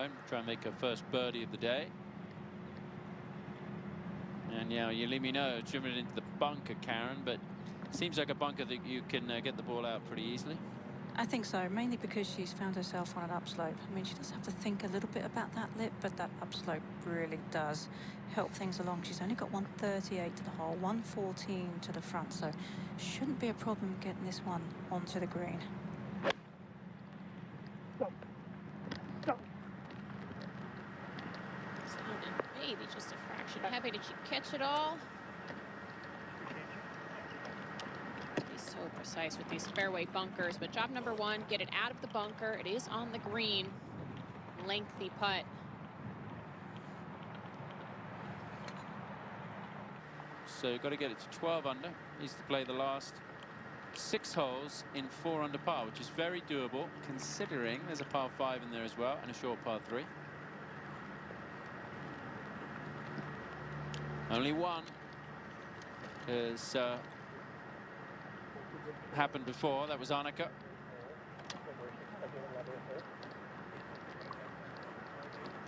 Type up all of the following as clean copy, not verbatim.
home, try and make her first birdie of the day. And now Yealimi Noh driven it into the bunker, Karen, but seems like a bunker that you can get the ball out pretty easily. I think so, mainly because she's found herself on an upslope. I mean, she does have to think a little bit about that lip, but that upslope really does help things along. She's only got 138 to the hole, 114 to the front, so shouldn't be a problem getting this one onto the green. Sounded maybe just a fraction heavy. Did she catch it all? So precise with these fairway bunkers, but job number one, get it out of the bunker. It is on the green. Lengthy putt. So you've got to get it to 12 under. Needs to play the last 6 holes in 4 under par, which is very doable considering there's a par 5 in there as well and a short par 3. Only one is happened before. That was Annika.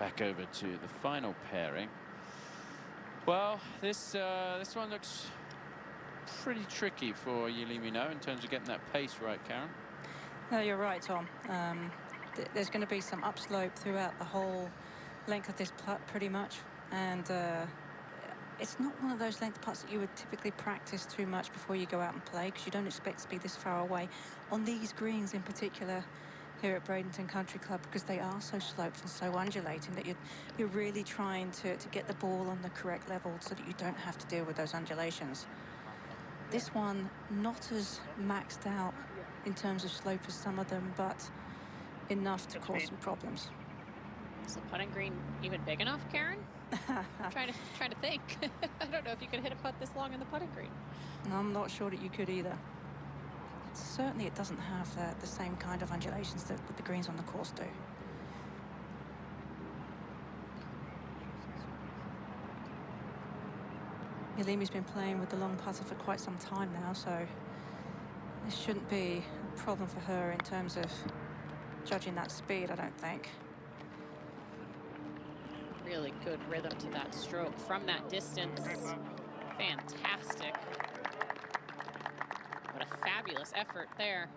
Back over to the final pairing. Well, this one looks pretty tricky for Yealimi Noh in terms of getting that pace right, Karen. No, you're right, Tom. There's going to be some upslope throughout the whole length of this putt, pretty much, and it's not one of those length putts that you would typically practice too much before you go out and play, because you don't expect to be this far away on these greens in particular here at Bradenton Country Club, because they are so sloped and so undulating that you're really trying to get the ball on the correct level so that you don't have to deal with those undulations. This one not as maxed out in terms of slope as some of them, but enough to cause some problems. Is the putting green even big enough, Karen? I'm trying to think. I don't know if you could hit a putt this long in the putting green. I'm not sure that you could either. Certainly it doesn't have the same kind of undulations that the greens on the course do. Yealimi's been playing with the long putter for quite some time now, so this shouldn't be a problem for her in terms of judging that speed, I don't think. Really good rhythm to that stroke from that distance. Fantastic. What a fabulous effort there.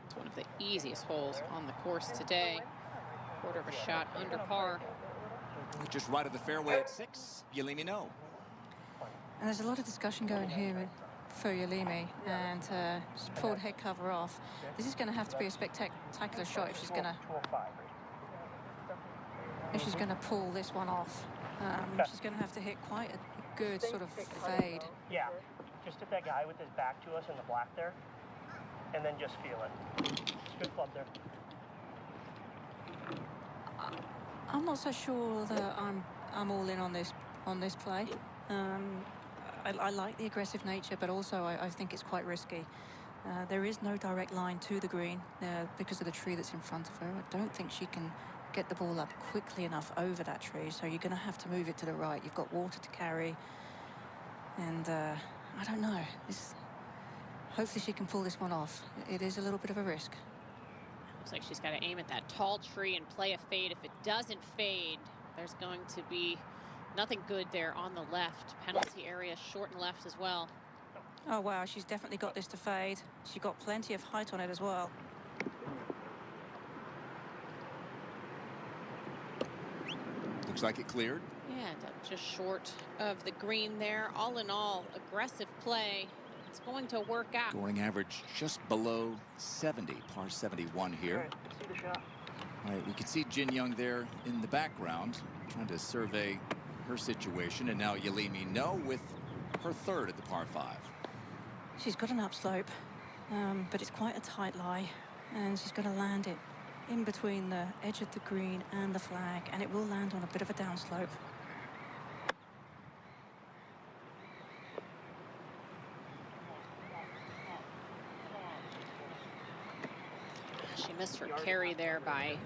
It's one of the easiest holes on the course today. Quarter of a shot under par. Just right of the fairway at 6, Yealimi Noh. And there's a lot of discussion going here for Yealimi, and she's pulled head cover off. This is going to have to be a spectacular shot if she's going to pull this one off. She's going to have to hit quite a good sort of fade. Yeah, just hit that guy with his back to us in the black there, and then just feel it. It's a good club there. I'm not so sure that I'm all in on this play. I like the aggressive nature, but also I think it's quite risky. There is no direct line to the green because of the tree that's in front of her. I don't think she can get the ball up quickly enough over that tree, so you're going to have to move it to the right. You've got water to carry, and I don't know. Hopefully she can pull this one off. It is a little bit of a risk. Looks like she's got to aim at that tall tree and play a fade. If it doesn't fade, there's going to be nothing good there on the left. Penalty area short and left as well. Oh, wow, she's definitely got this to fade. She got plenty of height on it as well. Looks like it cleared. Yeah, just short of the green there. All in all, aggressive play. It's going to work out. Scoring average just below 70, par 71 here. See the shot. All right, we can see Jin Young there in the background, trying to survey her situation, and now Yealimi Noh with her third at the par 5. She's got an upslope, but it's quite a tight lie, and she's going to land it in between the edge of the green and the flag, and it will land on a bit of a downslope. She missed her carry there by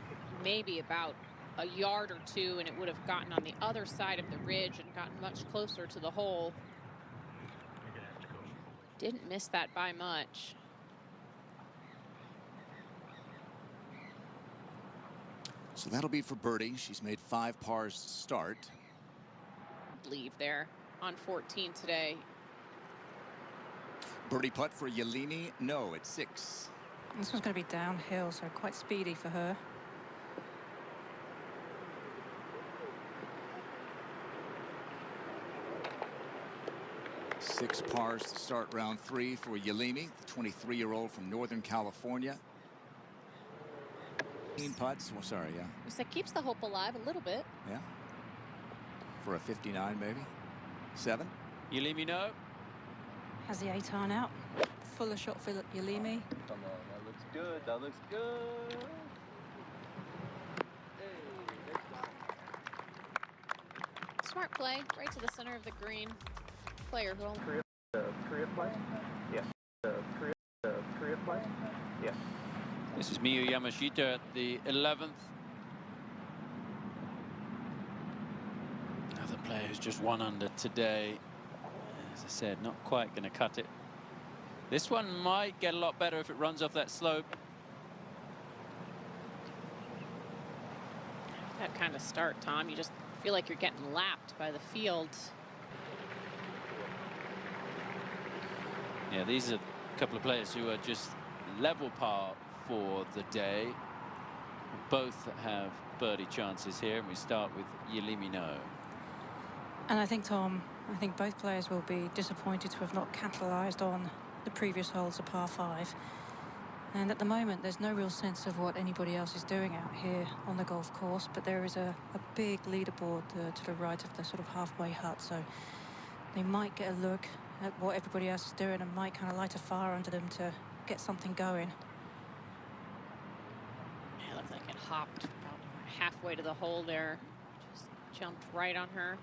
maybe about a yard or two, and it would have gotten on the other side of the ridge and gotten much closer to the hole. Didn't miss that by much. So that'll be for Birdie. She's made 5 pars to start. Leave there on 14 today. Birdie putt for Yealimi Noh at 6. This one's going to be downhill, so quite speedy for her. Six pars to start round 3 for Yealimi, the 23-year-old from Northern California. 15 putts. Well, sorry, yeah. So it keeps the hope alive a little bit. Yeah. For a 59, maybe. 7. Yealimi Noh. Has the 8 iron out. Fuller shot for Yealimi. Come on, that looks good. That looks good. Smart play, right to the center of the green. Player who only... Korea flight? Yes. Korea flight? Yes. This is Miyu Yamashita at the 11th. Another player who's just 1 under today. As I said, not quite going to cut it. This one might get a lot better if it runs off that slope. That kind of start, Tom, you just feel like you're getting lapped by the field. Yeah, these are a couple of players who are just level par for the day. Both have birdie chances here, and we start with Yealimi Noh. And I think, Tom, both players will be disappointed to have not capitalised on the previous holes, a par 5. And at the moment, there's no real sense of what anybody else is doing out here on the golf course, but there is a big leaderboard to the right of the sort of halfway hut, so they might get a look at what everybody else is doing and might kind of light a fire under them to get something going. It looked like it hopped about halfway to the hole there. Just jumped right on her.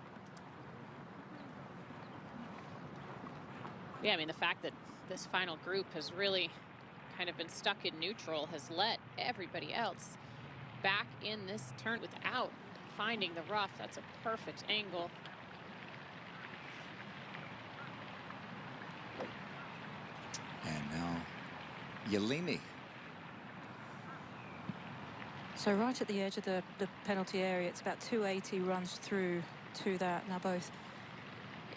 Yeah, I mean, the fact that this final group has really kind of been stuck in neutral has let everybody else back in this turn without finding the rough. That's a perfect angle. And now Yealimi. So right at the edge of the penalty area, it's about 280 runs through to that. Now both,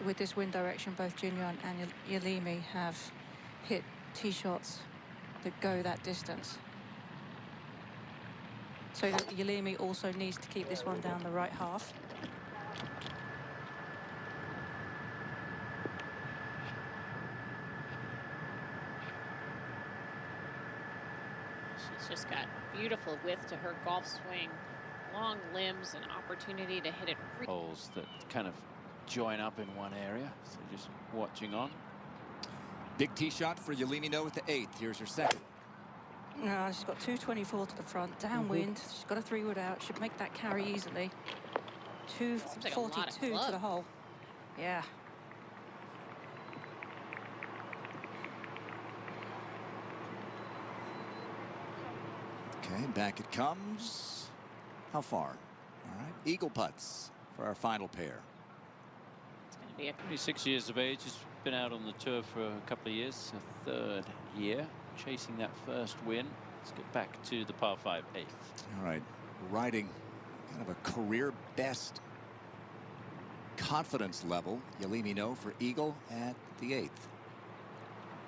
with this wind direction, both Jinyoung and Yealimi have hit tee shots that go that distance. So Yealimi also needs to keep this one down the right half. She's just got beautiful width to her golf swing, long limbs, and opportunity to hit it. Holes that kind of join up in one area, so just watching on. Big tee shot for Yealimi Noh with the 8th. Here's her 2nd. No, she's got 224 to the front, downwind. She's got a 3-wood out, should make that carry easily. 242 to the hole. Yeah. Okay, back it comes. How far? All right, eagle putts for our final pair. It's going to be a 26 years of age, has been out on the tour for a couple of years, a 3rd year, chasing that first win. Let's get back to the par 5 8th. All right, riding kind of a career best confidence level. Yealimi Noh for eagle at the 8th.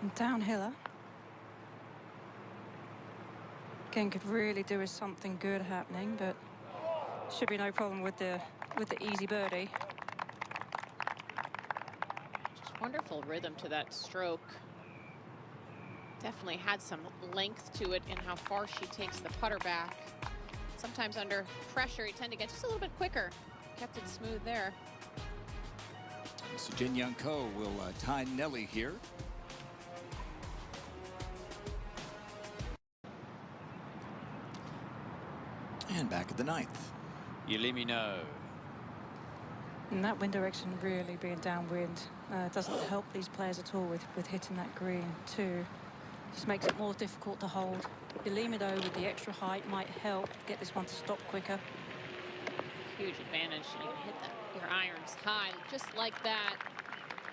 And downhiller. Again, could really do with something good happening, but should be no problem with the easy birdie. just wonderful rhythm to that stroke. Definitely had some length to it in how far she takes the putter back. Sometimes under pressure, you tend to get just a little bit quicker. Kept it smooth there. So Jinyoung Ko will tie Nelly here. And back at the 9th. Yealimi Noh. And that wind direction really being downwind doesn't help these players at all with hitting that green too. Just makes it more difficult to hold. Yealimi Noh with the extra height might help get this one to stop quicker. Huge advantage. You can hit your irons high just like that.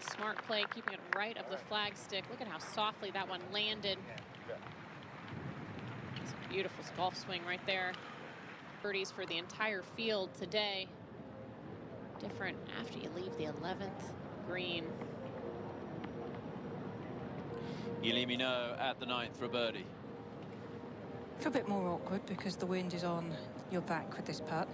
Smart play, keeping it right of the flag stick. Look at how softly that one landed. It's a beautiful golf swing right there. Birdies for the entire field today. Different after you leave the 11th green. Yealimi Noh at the 9th for a birdie. It's a bit more awkward because the wind is on your back with this putt.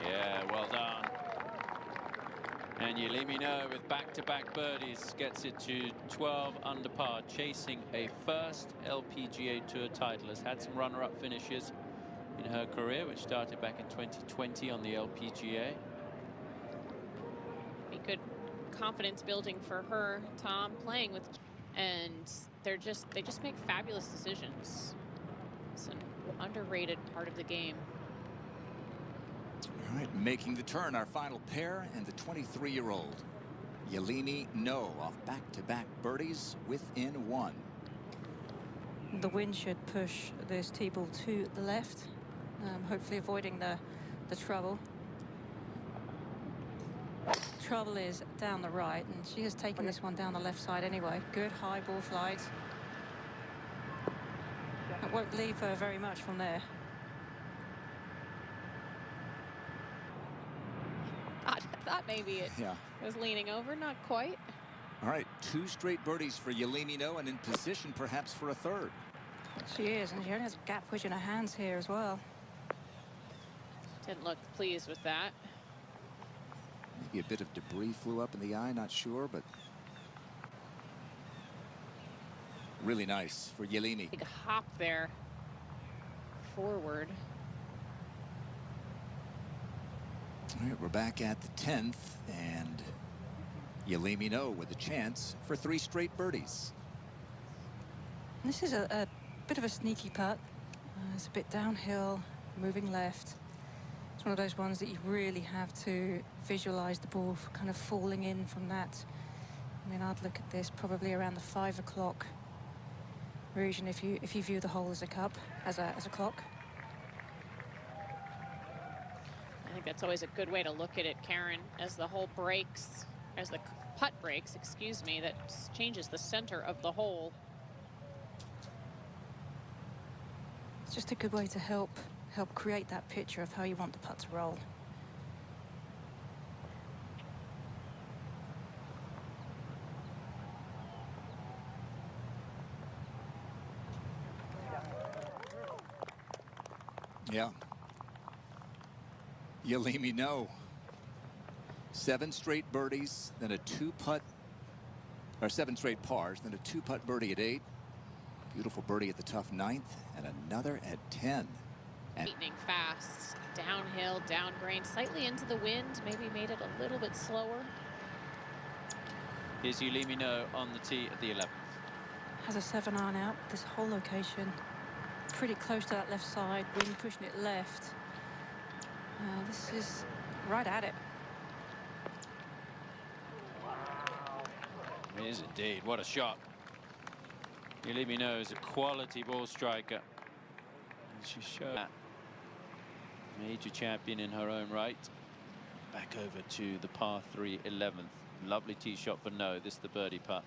Yeah, well done. And Yealimi Noh with back-to-back birdies gets it to 12 under par, chasing a first LPGA Tour title. Has had some runner-up finishes in her career, which started back in 2020 on the LPGA. Be good confidence building for her, Tom, playing with, and they just make fabulous decisions. It's an underrated part of the game. All right, making the turn, our final pair, and the 23-year-old Yealimi Noh off back-to-back birdies within one. The wind should push this tee ball to the left, hopefully avoiding the trouble. Trouble is down the right, and she has taken this one down the left side anyway. Good high ball flight. It won't leave her very much from there. I thought maybe it was leaning over, not quite. All right, 2 straight birdies for Yealimi Noh, and in position perhaps for a third. She is, and she only has a gap wedge in her hands here as well. Didn't look pleased with that. Maybe a bit of debris flew up in the eye, not sure, but really nice for Yealimi. Big hop there forward. All right, we're back at the 10th, and Yealimi Noh with a chance for 3 straight birdies. This is a bit of a sneaky putt. It's a bit downhill, moving left. It's one of those ones that you really have to visualize the ball kind of falling in from that. I mean, I'd look at this probably around the 5 o'clock region if you view the hole as a cup, as a clock. I think that's always a good way to look at it, Karen, as the hole breaks, as the putt breaks, excuse me, that changes the center of the hole. It's just a good way to help create that picture of how you want the putt to roll. Yeah. Yealimi Noh. 7 straight birdies, then a 2-putt, or 7 straight pars, then a 2-putt birdie at 8. Beautiful birdie at the tough 9th, and another at 10. And Lightning fast, downhill, down grain, slightly into the wind, maybe made it a little bit slower. Here's Yealimi Noh on the tee at the 11th. Has a 7-iron out. This whole location pretty close to that left side, wind pushing it left. This is right at it. It is indeed. What a shot. Yealimi Noh is a quality ball striker. And she showed that. Major champion in her own right. Back over to the par 3 11th. Lovely tee shot for Noh. This is the birdie putt.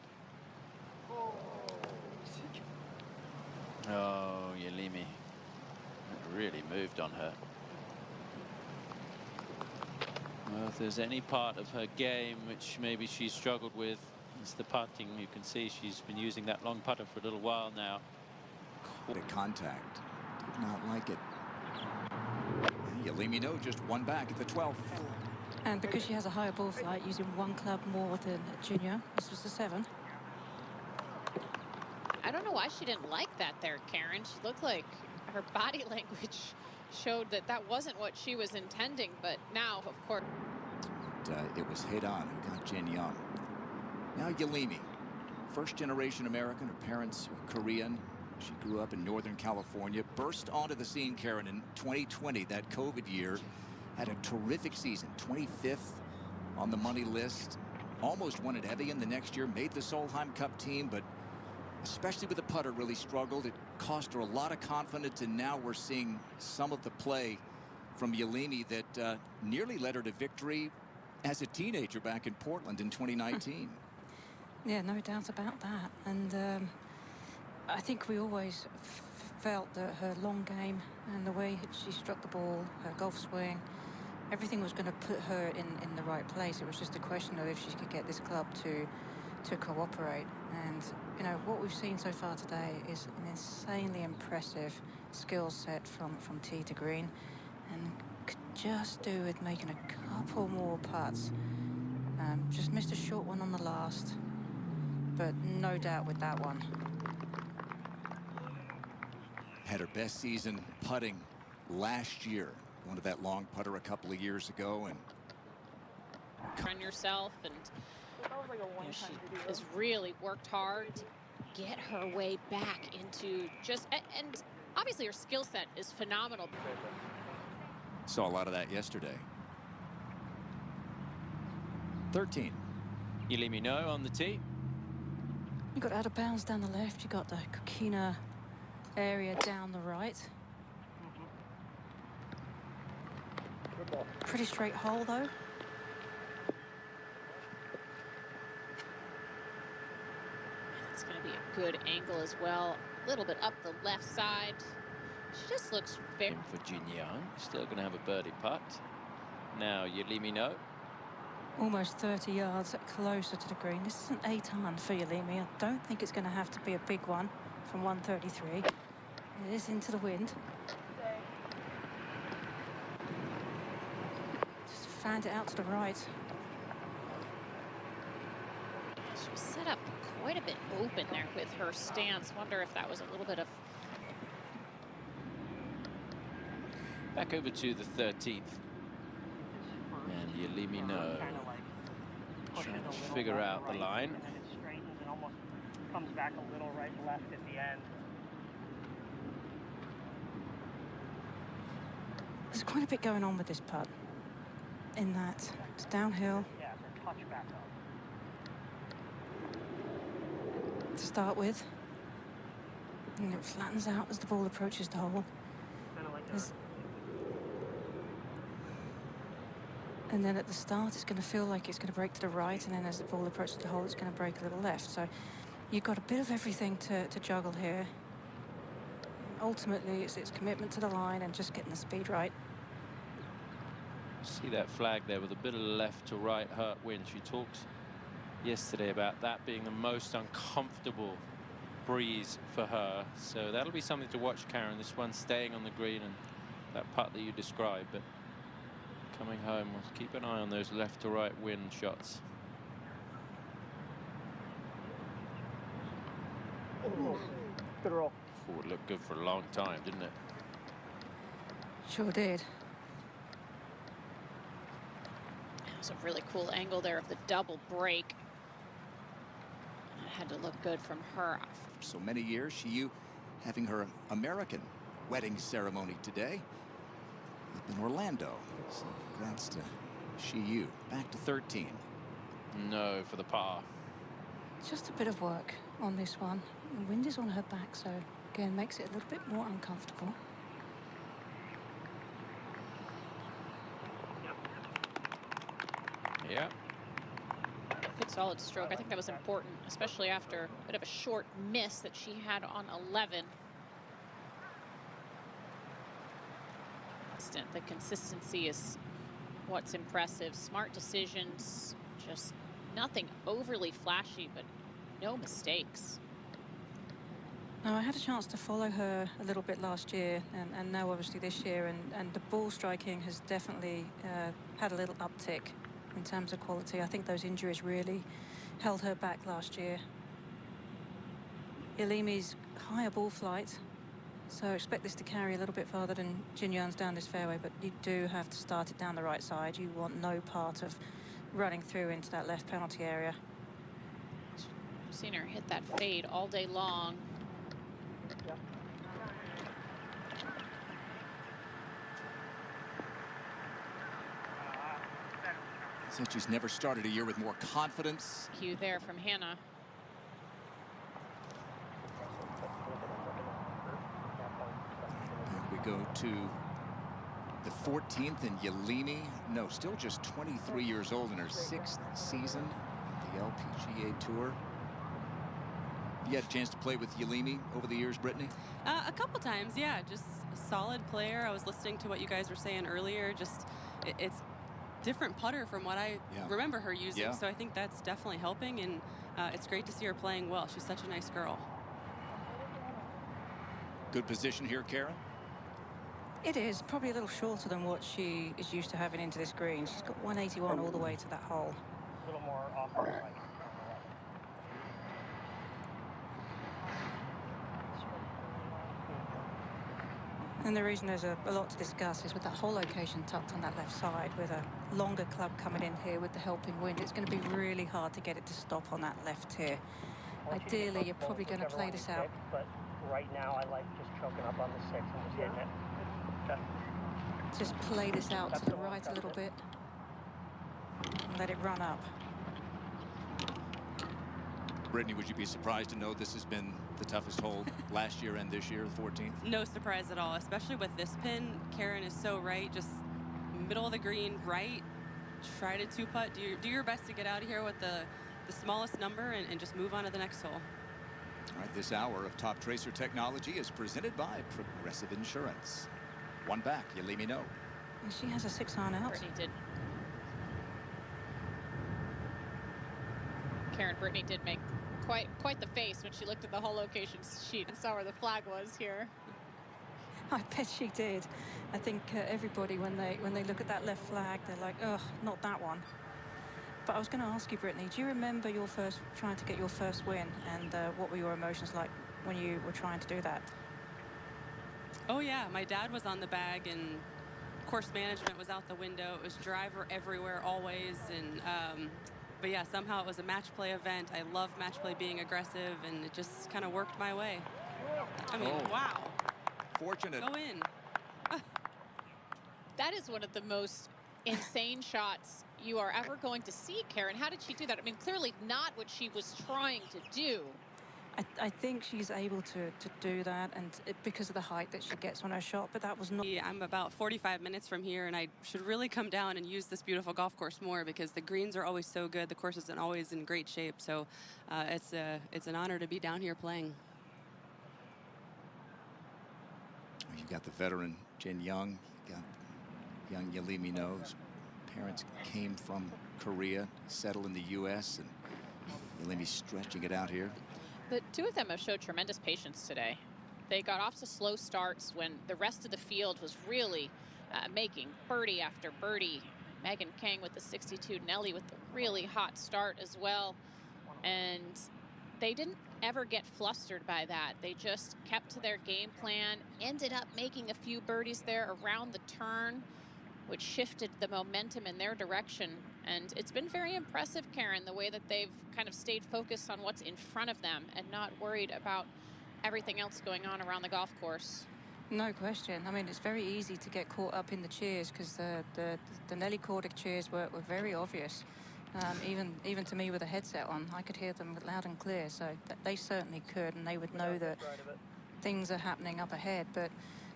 Oh, Yealimi. That really moved on her. Well, if there's any part of her game which maybe she's struggled with, it's the putting. You can see she's been using that long putter for a little while now. the contact. Did not like it. Yealimi Noh just one back at the 12th. And because she has a higher ball flight, using one club more than Junior, this was the 7. I don't know why she didn't like that there, Karen. She looked like her body language showed that that wasn't what she was intending, but now, of course. It was hit on who got Jin Young. Now Yealimi, first-generation American. Her parents are Korean. She grew up in Northern California. Burst onto the scene, Karen, in 2020, that COVID year. Had a terrific season, 25th on the money list. Almost won at Evian the next year. Made the Solheim Cup team, but especially with the putter, really struggled. It cost her a lot of confidence, and now we're seeing some of the play from Yealimi that nearly led her to victory as a teenager back in Portland in 2019. Yeah, no doubt about that. And I think we always felt that her long game and the way she struck the ball, her golf swing, everything was going to put her in the right place. It was just a question of if she could get this club to cooperate. And you know what we've seen so far today is an insanely impressive skill set from tee to green, and could just do with making a couple more putts. Just missed a short one on the last, but no doubt with that one. Had her best season putting last year. Wanted that long putter a couple of years ago, and Run yourself, and she has really worked hard to get her way back into just, and obviously her skill set is phenomenal. saw a lot of that yesterday. 13. Yealimi Noh on the tee. You got out of bounds down the left. You got the Kukina area down the right. Pretty straight hole though. It's going to be a good angle as well. A little bit up the left side. She just looks very... In for Jin Young. Still going to have a birdie putt. Now Yealimi Noh. Almost 30 yards closer to the green. This is an 8-iron for Yealimi. I don't think it's going to have to be a big one from 133. It is into the wind. Just fanned it out to the right. She was set up quite a bit open there with her stance. Wonder if that was a little bit of... Back over to the 13th. And Yealimi Noh trying to figure out the line. And then it straightens and almost comes back a little right left at the end. There's quite a bit going on with this putt. In that it's downhill. Yeah, so touch back up. To start with, and it flattens out as the ball approaches the hole. Kind of like And then at the start, it's going to feel like it's going to break to the right, and then as the ball approaches the hole, it's going to break a little left. So you've got a bit of everything to juggle here. Ultimately, it's commitment to the line and just getting the speed right. See that flag there with a bit of left to right hurt wind. She talks yesterday about that being the most uncomfortable breeze for her. So that'll be something to watch, Karen. This one staying on the green and that putt that you described. But coming home, we'll keep an eye on those left to right wind shots. good roll. Oh, it looked good for a long time, didn't it? Sure did. It was a really cool angle there of the double break. It had to look good from her. For so many years, Miyu having her American wedding ceremony today up in Orlando. So congrats to Miyu. Back to 13. No for the par. Just a bit of work on this one. The wind is on her back, so again makes it a little bit more uncomfortable. Yeah. Good solid stroke. I think that was important, especially after a bit of a short miss that she had on 11. The consistency is what's impressive. Smart decisions, just nothing overly flashy, but no mistakes. Now, I had a chance to follow her a little bit last year and now obviously this year, and the ball striking has definitely had a little uptick in terms of quality. I think those injuries really held her back last year. Yealimi's higher ball flight, so expect this to carry a little bit farther than Jin Young's down this fairway, but you do have to start it down the right side. You want no part of running through into that left penalty area. I've seen her hit that fade all day long. Said she's never started a year with more confidence. Cue there from Hannah. go to the 14th, and Yealimi Noh, still just 23 years old in her 6th season at the LPGA Tour. You had a chance to play with Yealimi over the years, Brittany? A couple times, yeah. Just a solid player. I was listening to what you guys were saying earlier. Just it's different putter from what I remember her using. Yeah. So I think that's definitely helping, and it's great to see her playing well. She's such a nice girl. Good position here, Karen. It is probably a little shorter than what she is used to having into this green. She's got 181 all the way to that hole. A little more off the right. And the reason there's a lot to discuss is with that hole location tucked on that left side, with a longer club coming in here with the helping wind, it's going to be really hard to get it to stop on that left tier. Ideally, you're probably going to play this out. But right now, I like just choking up on the 6 and just hitting it. Okay. Just play this out to the right a little bit and let it run up. Brittany, would you be surprised to know this has been the toughest hole last year and this year, the 14th? No surprise at all, especially with this pin. Karen is so right. Just middle of the green, right. Try to two-putt. Do your best to get out of here with the smallest number and just move on to the next hole. All right, this hour of Top Tracer Technology is presented by Progressive Insurance. One back, Yealimi Noh. And she has a 6-iron out. Birdie did. Brittany did make quite the face when she looked at the whole location sheet and saw where the flag was here. I bet she did. I think everybody, when they look at that left flag, they're like, ugh, not that one. But I was going to ask you, Brittany, do you remember your trying to get your first win, and what were your emotions like when you were trying to do that? Oh yeah, my dad was on the bag, and course management was out the window. It was driver everywhere always, and but yeah, somehow it was a match play event. I love match play, being aggressive, and it just kind of worked my way. I mean, wow. Fortunate. Go in. That is one of the most insane shots you are ever going to see, Karen. How did she do that? I mean, clearly not what she was trying to do. I think she's able to do that, and because of the height that she gets on her shot, but that was not... Yeah, I'm about 45 minutes from here, and I should really come down and use this beautiful golf course more, because the greens are always so good. The course isn't always in great shape, so it's an honor to be down here playing. You've got the veteran Jin Young. You've got young Yealimi Noh. His parents came from Korea, settled in the U.S., and Yealimi's stretching it out here. The two of them have showed tremendous patience today. They got off to slow starts when the rest of the field was really making birdie after birdie. Megan Kang with the 62, Nelly with the really hot start as well. And they didn't ever get flustered by that. They just kept to their game plan, ended up making a few birdies there around the turn, which shifted the momentum in their direction. And it's been very impressive, Karen, the way that they've kind of stayed focused on what's in front of them and not worried about everything else going on around the golf course. No question. I mean, it's very easy to get caught up in the cheers, because the Nelly Cordic cheers were very obvious. Even to me with a headset on, I could hear them loud and clear. So they certainly could, and they would know that things are happening up ahead. But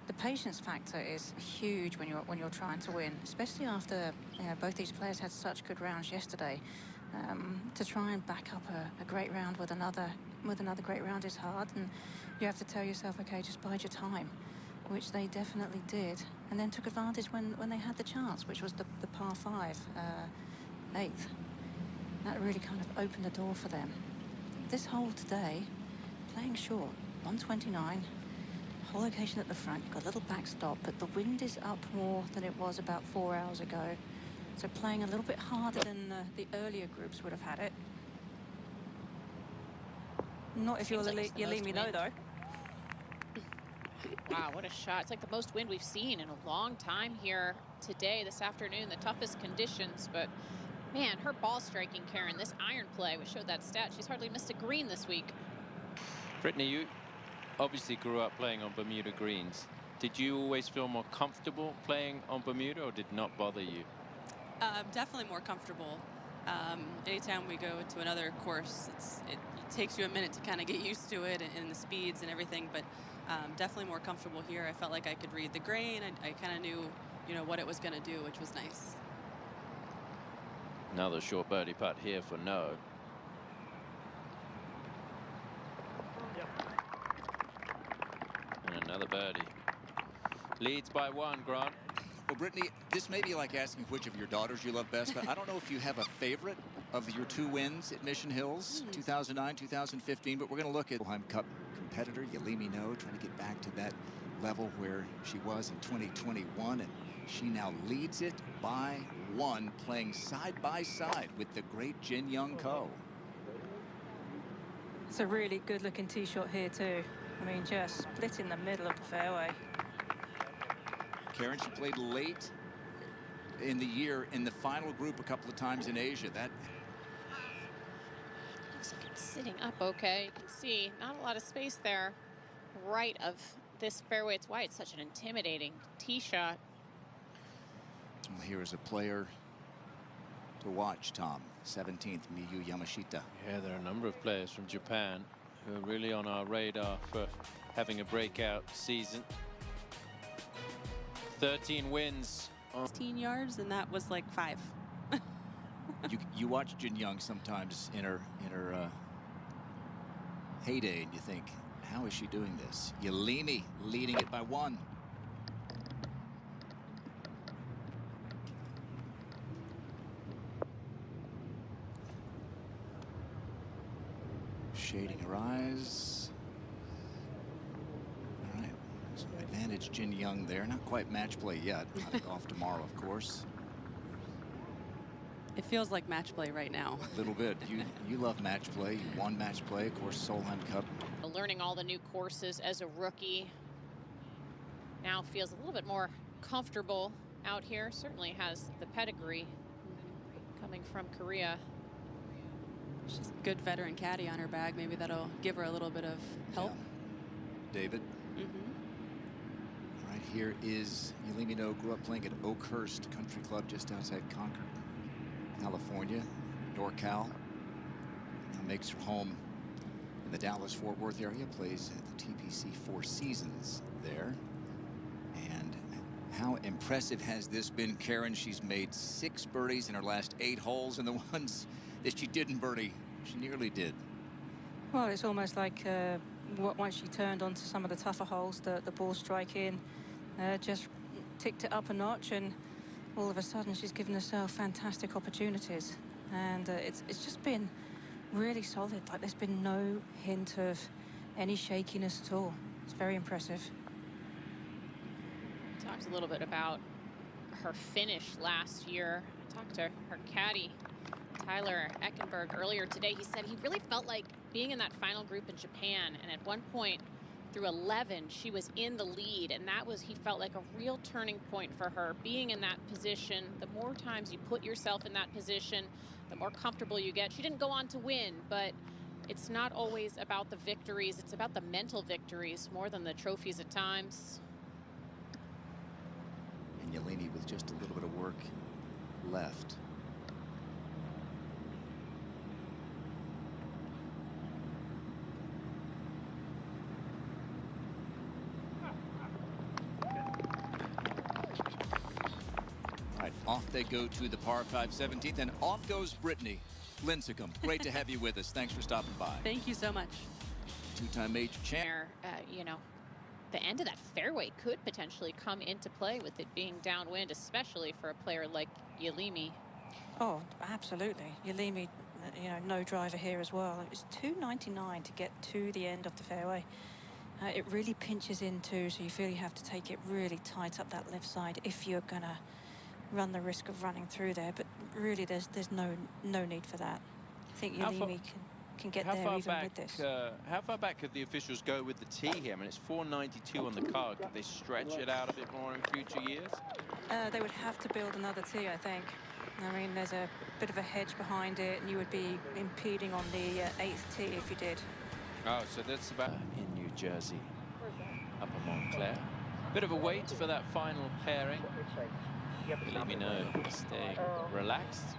the patience factor is huge when you're trying to win, especially after both these players had such good rounds yesterday. To try and back up a great round with another great round is hard, and you have to tell yourself, okay, just bide your time, which they definitely did, and then took advantage when they had the chance, which was the par 5, 8th. That really kind of opened the door for them. This hole today, playing short, 129. Hole location at the front, you've got a little backstop, but the wind is up more than it was about 4 hours ago. So playing a little bit harder than the earlier groups would have had it. Not if you're Yealimi Noh, though. Wow, what a shot. It's like the most wind we've seen in a long time here today, this afternoon, the toughest conditions. But, man, her ball striking, Karen, this iron play, we showed that stat. She's hardly missed a green this week. Brittany, you obviously grew up playing on Bermuda greens. Did you always feel more comfortable playing on Bermuda, or did it not bother you? Definitely more comfortable. Anytime we go to another course, it takes you a minute to kind of get used to it and the speeds and everything. But Definitely more comfortable here. I felt like I could read the grain. I kind of knew, you know, what it was going to do, which was nice. Another short birdie putt here for Noh. And another birdie. Leads by 1, Grant. Well, Brittany, this may be like asking which of your daughters you love best, but I don't know if you have a favorite of your 2 wins at Mission Hills, 2009, 2015, but we're going to look at Solheim Cup competitor Yealimi Noh, trying to get back to that level where she was in 2021, and she now leads it by 1, playing side by side with the great Jin Young Ko. It's a really good looking tee shot here too. I mean, just split in the middle of the fairway. Karen, she played late in the year in the final group a couple of times in Asia. That looks like it's sitting up okay. You can see not a lot of space there right of this fairway. It's why it's such an intimidating tee shot. Well, here is a player to watch, Tom. 17th, Miyu Yamashita. Yeah, there are a number of players from Japan who are really on our radar for having a breakout season. 13 wins. 16 yards, and that was like 5. you watch Jin Young sometimes in her heyday, and you think, how is she doing this? Yealimi leading it by 1. Shading her eyes. All right, so advantage Jin Young there. Not quite match play yet. Off tomorrow, of course. It feels like match play right now. A little bit. You love match play. You won match play, of course, Solheim Cup. Learning all the new courses as a rookie. Now feels a little bit more comfortable out here. Certainly has the pedigree coming from Korea. She's a good veteran caddy on her bag. Maybe that'll give her a little bit of help. Yeah. David. All right, here is Yealimi Noh. Grew up playing at Oakhurst Country Club just outside Concord, California, NorCal. Now makes her home in the Dallas-Fort Worth area. Plays at the TPC 4 Seasons there. And how impressive has this been, Karen? She's made 6 birdies in her last 8 holes, and the ones that she didn't birdie, she nearly did. Well, it's almost like once she turned onto some of the tougher holes, the ball strike in, just ticked it up a notch, and all of a sudden she's given herself fantastic opportunities. And it's just been really solid. Like, there's been no hint of any shakiness at all. It's very impressive. Talked a little bit about her finish last year. I talked to her caddy, Tyler Eckenberg, earlier today. He said he really felt like being in that final group in Japan, and at one point through 11 she was in the lead, and that was, he felt like, a real turning point for her. Being in that position, the more times you put yourself in that position, the more comfortable you get. She didn't go on to win, but it's not always about the victories. It's about the mental victories more than the trophies at times. And Yealimi with just a little bit of work left. Off they go to the par 5 17th, and off goes Brittany Lincecum. Great to have you with us. Thanks for stopping by. Thank you so much. 2-time major champ. You know, the end of that fairway could potentially come into play with it being downwind, especially for a player like Yealimi. Oh, absolutely. Yealimi, you know, no driver here as well. It's 299 to get to the end of the fairway. It really pinches in too, so you feel you have to take it really tight up that left side if you're gonna run the risk of running through there. But really, there's no need for that. I think Yealimi can get there even with this. How far back could the officials go with the tee here? I mean, it's 492 on the card. Could they stretch it out a bit more in future years? They would have to build another tee, I think. I mean, there's a bit of a hedge behind it, and you would be impeding on the 8th tee if you did. Oh, so that's about in New Jersey, Upper Montclair. Bit of a wait for that final pairing. Yealimi Noh staying relaxed.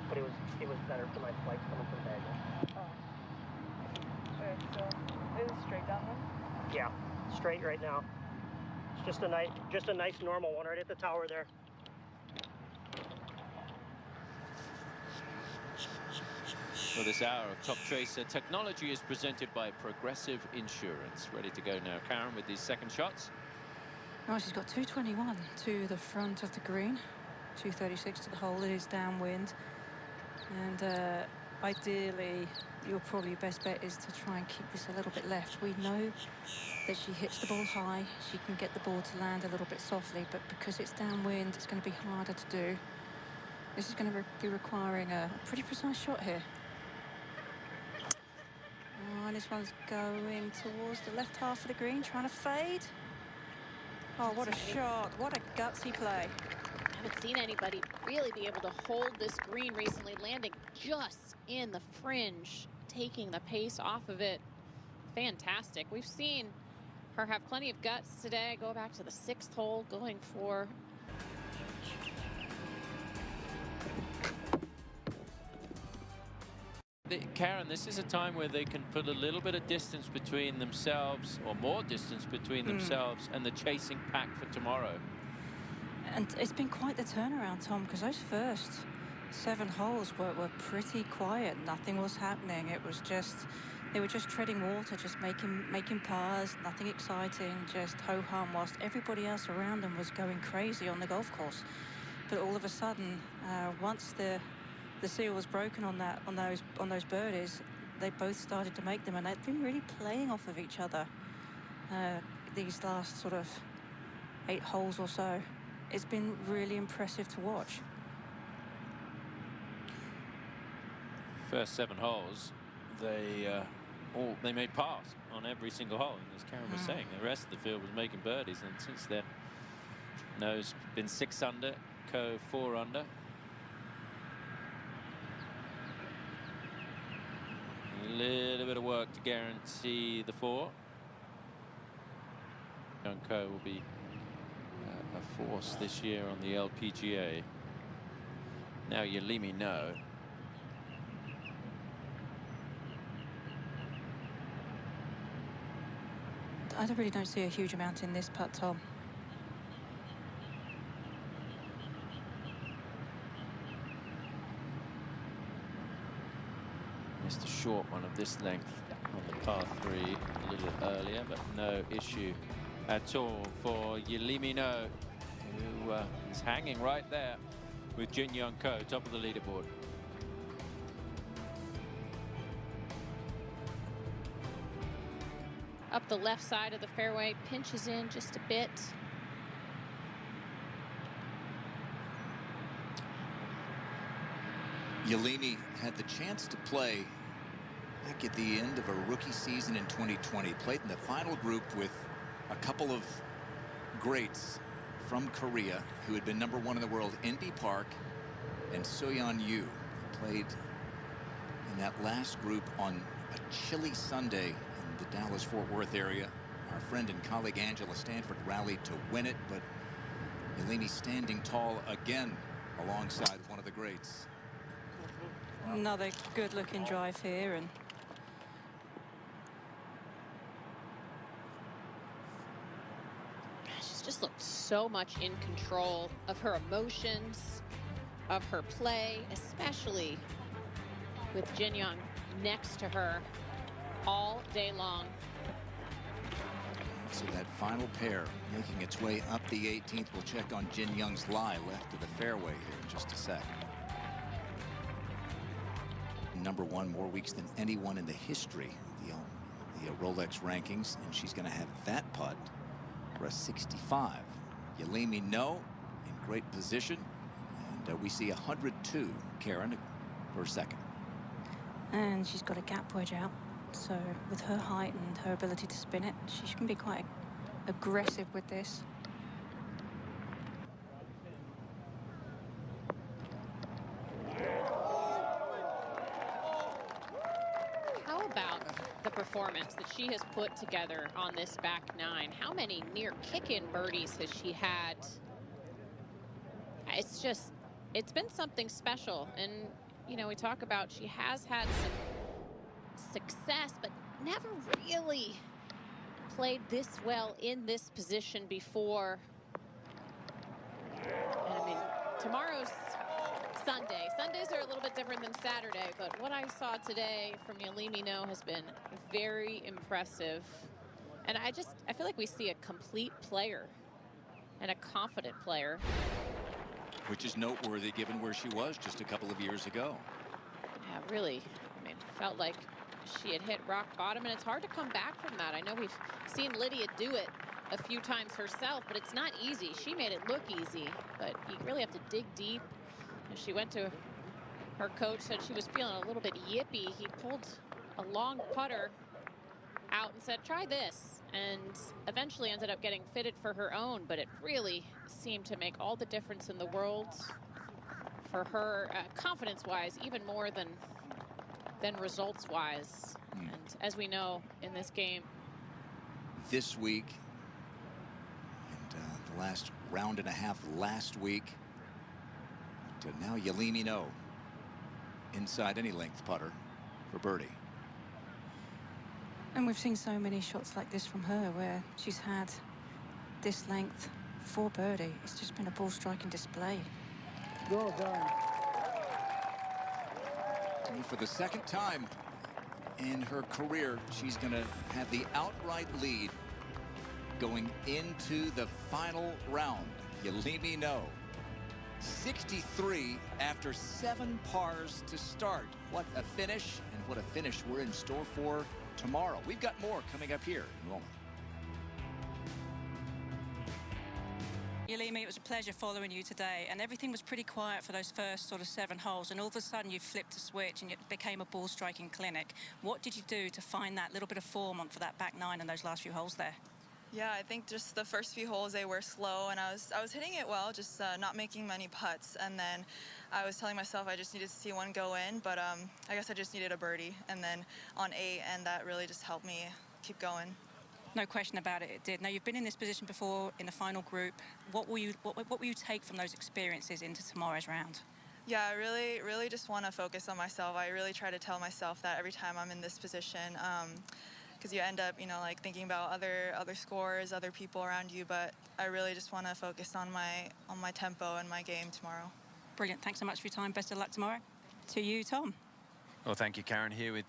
But it was better for my flights coming from Vegas. Oh. Sure, so it was straight downwind? Yeah, straight right now. It's just a nice normal one right at the tower there. For this hour of Top Tracer, technology is presented by Progressive Insurance. Ready to go now, Karen, with these second shots. Oh, she's got 221 to the front of the green, 236 to the hole. It is downwind, and ideally, your probably best bet is to try and keep this a little bit left. We know that she hits the ball high. She can get the ball to land a little bit softly, but because it's downwind, it's going to be harder to do. This is going to be requiring a pretty precise shot here. Oh, and this one's going towards the left half of the green, trying to fade. Oh, what a shot. What a gutsy play. I haven't seen anybody really be able to hold this green recently, landing just in the fringe, taking the pace off of it. Fantastic. We've seen her have plenty of guts today. Go back to the 6th hole, going for... Karen, this is a time where they can put a little bit of distance between themselves, or more distance between themselves and the chasing pack for tomorrow. And it's been quite the turnaround, Tom, because those first 7 holes were pretty quiet. Nothing was happening. It was just, they were just treading water, just making pars, nothing exciting, just ho-hum, whilst everybody else around them was going crazy on the golf course. But all of a sudden, once the seal was broken on those birdies, they both started to make them, and they've been really playing off of each other these last sort of 8 holes or so. It's been really impressive to watch. First 7 holes, they made pars on every single hole, and as Karen was saying, the rest of the field was making birdies, and since then, Noh's been 6 under, Ko 4 under. A little bit of work to guarantee the 4. Young Ko will be a force this year on the LPGA. Now Yealimi Noh. I really don't see a huge amount in this putt, Tom. Missed a short one of this length on the par 3 a little earlier, but no issue at all for Yealimi Noh, who is hanging right there with Jin Young Ko, top of the leaderboard. Up the left side of the fairway, pinches in just a bit. Yealimi had the chance to play back at the end of a rookie season in 2020. Played in the final group with a couple of greats from Korea who had been #1 in the world, Inbee Park and Soyeon Yu. Played in that last group on a chilly Sunday in the Dallas-Fort Worth area. Our friend and colleague Angela Stanford rallied to win it, but Yealimi standing tall again alongside one of the greats. Another good-looking drive here, and she's just looked so much in control of her emotions, of her play, especially with Jin Young next to her all day long. So that final pair making its way up the 18th. We'll check on Jin Young's lie left of the fairway here in just a sec. #1 more weeks than anyone in the history of the Rolex rankings, and she's going to have that putt for a 65. Yealimi Noh in great position, and we see 102, Karen, per second. And she's got a gap wedge out, so with her height and her ability to spin it, she can be quite aggressive with this. Performance that she has put together on this back 9. How many near kick-in birdies has she had? It's been something special. And, you know, we talk about she has had some success, but never really played this well in this position before. And I mean, tomorrow's Sunday. Sundays are a little bit different than Saturday, but what I saw today from Yealimi Noh has been very impressive. And I feel like we see a complete player and a confident player. Which is noteworthy given where she was just a couple of years ago. Yeah, really. I mean, felt like she had hit rock bottom, and it's hard to come back from that. I know we've seen Lydia do it a few times herself, but it's not easy. She made it look easy, but you really have to dig deep. And she went to her coach, said she was feeling a little bit yippy. He pulled a long putter out and said, try this, and eventually ended up getting fitted for her own, but it really seemed to make all the difference in the world for her, confidence-wise, even more than results-wise. And as we know in this game, this week and the last round and a half last week, but now Yealimi Noh inside any length putter for birdie. And we've seen so many shots like this from her where she's had this length for birdie. It's just been a ball striking display. Well done. And for the second time in her career, she's going to have the outright lead going into the final round. Yealimi Noh, 63 after 7 pars to start. What a finish, and what a finish we're in store for tomorrow. We've got more coming up here in a moment. Yealimi, it was a pleasure following you today, and everything was pretty quiet for those first sort of 7 holes, and all of a sudden you flipped a switch and it became a ball striking clinic. What did you do to find that little bit of form on for that back 9 and those last few holes there? Yeah, I think just the first few holes, they were slow, and I was hitting it well, just not making many putts. And then I was telling myself I just needed to see one go in, but I guess I just needed a birdie. And then on 8, and that really just helped me keep going. No question about it, it did. Now, you've been in this position before in the final group. What will you take from those experiences into tomorrow's round? Yeah, I really just want to focus on myself. I really try to tell myself that every time I'm in this position, because you end up, you know, like thinking about other scores, other people around you. But I really just want to focus on my tempo and my game tomorrow. Brilliant. Thanks so much for your time. Best of luck tomorrow. To you, Tom. Well, thank you, Karen. Here with